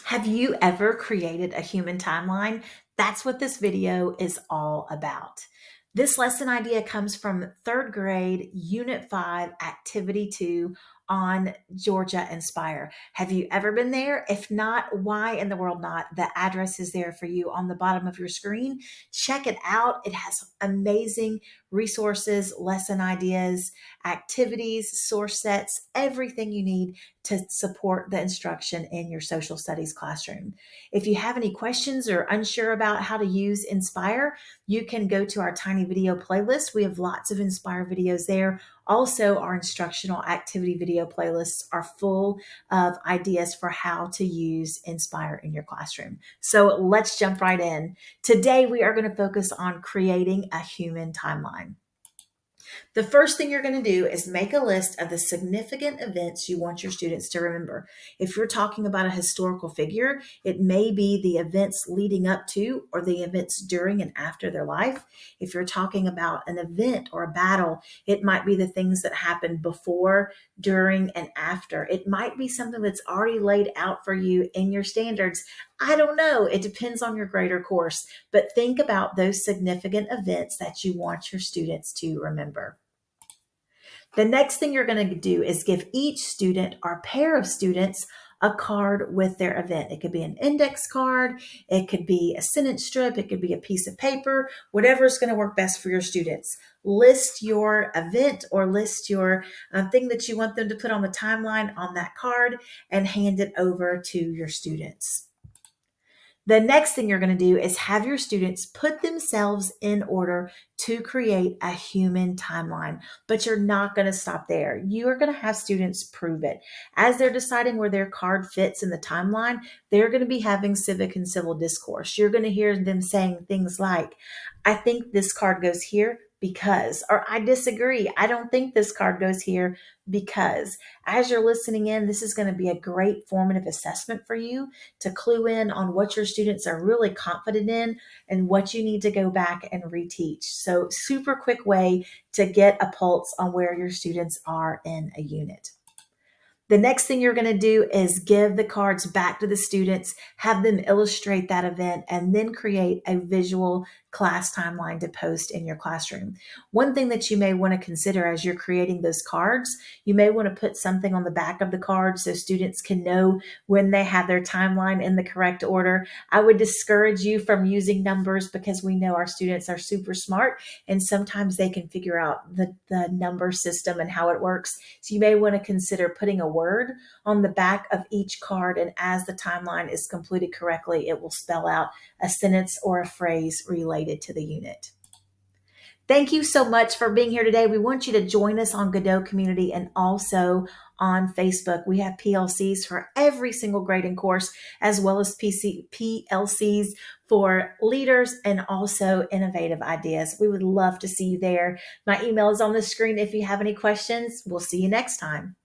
Have you ever created a human timeline? That's what this video is all about. This lesson idea comes from third grade, Unit 5, Activity 2 on Georgia Inspire. Have you ever been there? If not, why in the world not? The address is there for you on the bottom of your screen. Check it out. It has amazing resources, lesson ideas, activities, source sets, everything you need to support the instruction in your social studies classroom. If you have any questions or unsure about how to use Inspire, you can go to our tiny video playlist. We have lots of Inspire videos there. Also, our instructional activity video playlists are full of ideas for how to use Inspire in your classroom. So let's jump right in. Today, we are going to focus on creating a human timeline. The first thing you're going to do is make a list of the significant events you want your students to remember. If you're talking about a historical figure, it may be the events leading up to or the events during and after their life. If you're talking about an event or a battle, it might be the things that happened before, during, and after. It might be something that's already laid out for you in your standards. I don't know. It depends on your grade or course, but think about those significant events that you want your students to remember. The next thing you're going to do is give each student or pair of students a card with their event. It could be an index card, it could be a sentence strip, it could be a piece of paper, whatever is going to work best for your students. List your event or list your thing that you want them to put on the timeline on that card and hand it over to your students. The next thing you're going to do is have your students put themselves in order to create a human timeline, but you're not going to stop there. You are going to have students prove it. As they're deciding where their card fits in the timeline, they're going to be having civic and civil discourse. You're going to hear them saying things like, I think this card goes here because, or I disagree. I don't think this card goes here because. As you're listening in, this is going to be a great formative assessment for you to clue in on what your students are really confident in and what you need to go back and reteach. So super quick way to get a pulse on where your students are in a unit. The next thing you're going to do is give the cards back to the students, have them illustrate that event, and then create a visual class timeline to post in your classroom. One thing that you may want to consider as you're creating those cards, you may want to put something on the back of the card so students can know when they have their timeline in the correct order. I would discourage you from using numbers because we know our students are super smart and sometimes they can figure out the number system and how it works. So you may want to consider putting a word on the back of each card, and as the timeline is completed correctly, it will spell out a sentence or a phrase related to the unit. Thank you so much for being here today. We want you to join us on GaDOE Community and also on Facebook. We have PLCs for every single grading course, as well as PLCs for leaders and also innovative ideas. We would love to see you there. My email is on the screen if you have any questions. We'll see you next time.